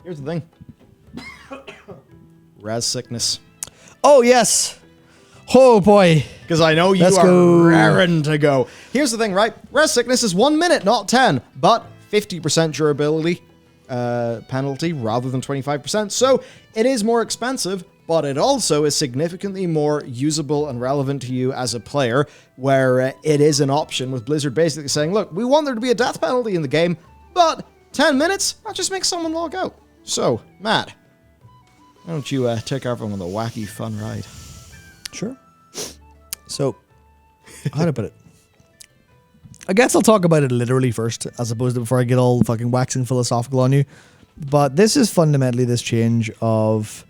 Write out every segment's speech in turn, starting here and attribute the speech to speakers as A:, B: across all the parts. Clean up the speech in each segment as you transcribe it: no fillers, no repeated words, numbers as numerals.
A: Here's the thing. Res sickness.
B: Oh, yes. Oh, boy.
A: Because I know you are raring to go. Here's the thing, right? Res sickness is 1 minute, not 10, but 50% durability penalty rather than 25%. So it is more expensive, but it also is significantly more usable and relevant to you as a player, where it is an option with Blizzard basically saying, look, we want there to be a death penalty in the game, but 10 minutes, that just makes someone log out. So, Matt, why don't you take everyone on the wacky fun ride?
B: Sure. So, how to put it? I guess I'll talk about it literally first, as opposed to before I get all fucking waxing philosophical on you. But this is fundamentally this change of...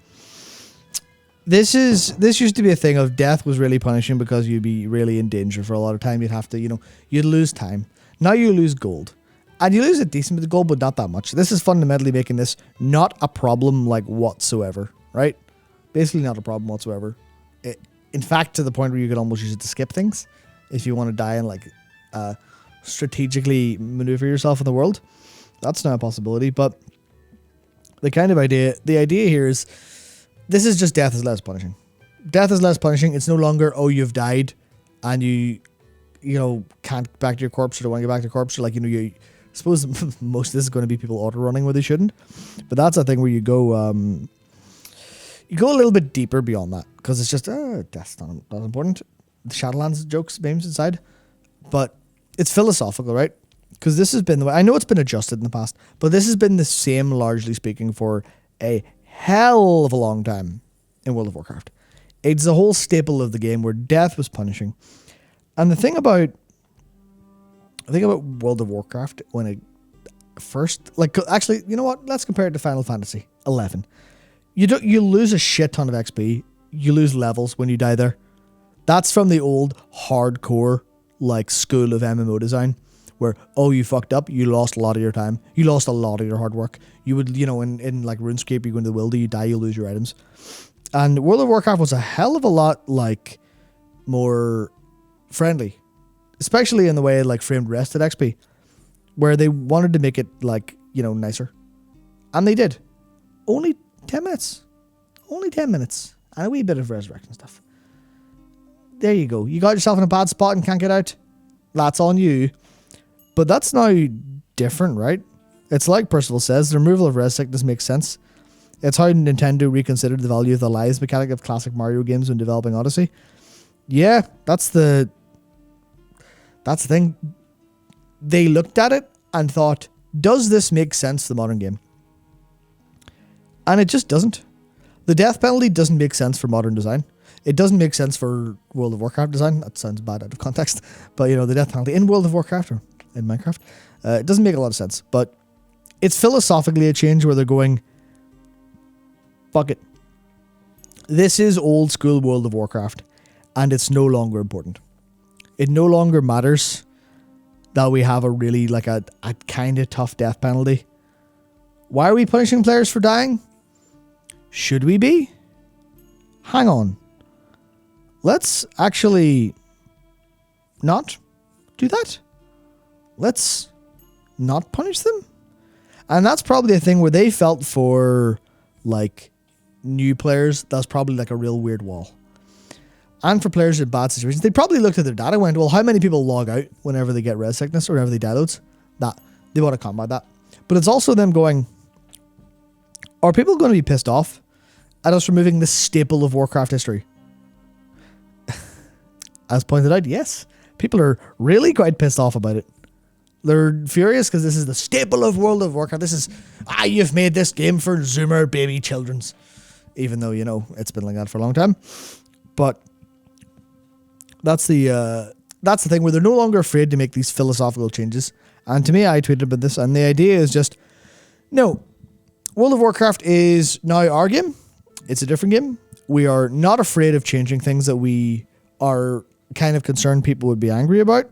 B: This used to be a thing of death was really punishing because you'd be really in danger for a lot of time. You'd have to, you'd lose time. Now you lose gold. And you lose a decent bit of gold, but not that much. This is fundamentally making this not a problem, like, whatsoever, right? Basically not a problem whatsoever. In fact, to the point where you could almost use it to skip things if you want to die and, like, strategically maneuver yourself in the world. That's not a possibility, but the idea here is this is just death is less punishing. Death is less punishing. It's no longer, oh, you've died and you can't get back to your corpse or don't want to get back to your corpse. Or like, you suppose most of this is going to be people auto running where they shouldn't, but that's a thing where you go a little bit deeper beyond that because it's just death's not important. The Shadowlands jokes, memes inside, but it's philosophical, right? Because this has been the way, I know it's been adjusted in the past, but this has been the same, largely speaking, for a hell of a long time in World of Warcraft. It's a whole staple of the game where death was punishing. And the thing about World of Warcraft when it first, like, actually, you know what? Let's compare it to Final Fantasy 11. You lose a shit ton of XP. You lose levels when you die there. That's from the old hardcore, like, school of MMO design, where, oh, you fucked up, you lost a lot of your time, you lost a lot of your hard work. You would, in like RuneScape, you go into the Wildy, you die, you lose your items. And World of Warcraft was a hell of a lot, like, more friendly, especially in the way, like, framed rested XP, where they wanted to make it, like, nicer. And they did. Only 10 minutes. Only 10 minutes. And a wee bit of resurrection stuff. There you go. You got yourself in a bad spot and can't get out. That's on you. But that's now different, right? It's like Percival says, the removal of res sickness makes sense. It's how Nintendo reconsidered the value of the lives mechanic of classic Mario games when developing Odyssey. Yeah, that's the thing. They looked at it and thought, does this make sense to the modern game? And it just doesn't. The death penalty doesn't make sense for modern design. It doesn't make sense for World of Warcraft design. That sounds bad out of context. But, the death penalty in World of Warcraft or in Minecraft, it doesn't make a lot of sense. But it's philosophically a change where they're going, fuck it. This is old school World of Warcraft, and it's no longer important. It no longer matters that we have a really, like, a kind of tough death penalty. Why are we punishing players for dying? Should we be? Hang on. Let's actually not do that. Let's not punish them. And that's probably a thing where they felt for, like, new players, that's probably like a real weird wall. And for players in bad situations, they probably looked at their data and went, well, how many people log out whenever they get res sickness or whenever they die loads? That they want to combat that. But it's also them going, are people going to be pissed off at us removing the staple of Warcraft history? As pointed out, yes. People are really quite pissed off about it. They're furious because this is the staple of World of Warcraft. This is, you've made this game for Zoomer baby children's. Even though, it's been like that for a long time. But that's the thing where they're no longer afraid to make these philosophical changes. And to me, I tweeted about this, and the idea is just, no, World of Warcraft is now our game. It's a different game. We are not afraid of changing things that we are kind of concerned people would be angry about.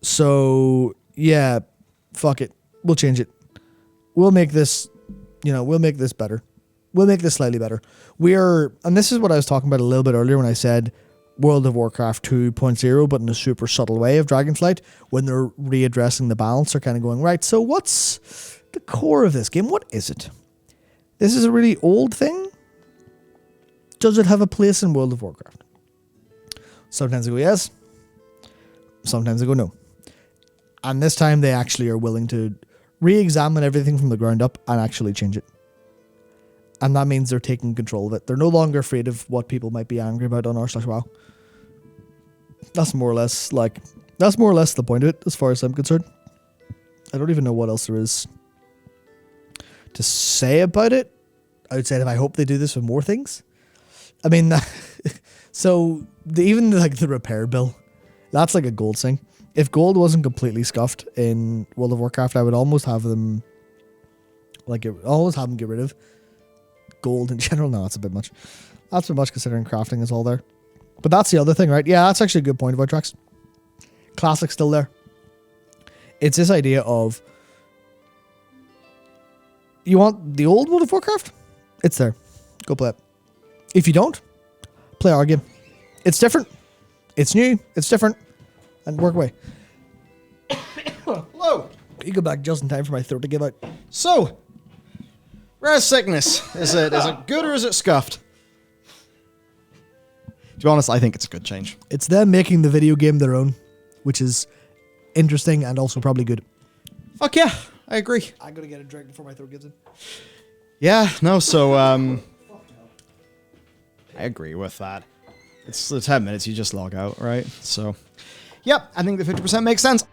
B: So, yeah, fuck it. We'll change it. We'll make this, we'll make this better. We'll make this slightly better. And this is what I was talking about a little bit earlier when I said World of Warcraft 2.0, but in a super subtle way of Dragonflight, when they're readdressing the balance, they're kind of going, right, so what's the core of this game? What is it? This is a really old thing. Does it have a place in World of Warcraft? Sometimes I go yes. Sometimes I go no. And this time they actually are willing to re-examine everything from the ground up and actually change it. And that means they're taking control of it. They're no longer afraid of what people might be angry about on r/WoW. That's more or less the point of it, as far as I'm concerned. I don't even know what else there is to say about it. Outside of I hope they do this with more things. I mean, so even the repair bill, that's like a gold thing. If gold wasn't completely scuffed in World of Warcraft, I would almost have them get rid of gold in general. No, that's a bit much. That's a bit much considering crafting is all there. But that's the other thing, right? Yeah, that's actually a good point about tracks. Classic's still there. It's this idea of you want the old World of Warcraft? It's there. Go play it. If you don't, play our game. It's different. It's new. It's different. And work away.
A: Hello.
B: You go back just in time for my throat to give out.
A: So, rare sickness. Is it good or is it scuffed? To be honest, I think it's a good change.
B: It's them making the video game their own, which is interesting and also probably good.
A: Fuck yeah, I agree.
B: I'm gonna get a drink before my throat gets in.
A: Yeah, no, so, I agree with that. It's the 10 minutes, you just log out, right? So, yep, I think the 50% makes sense.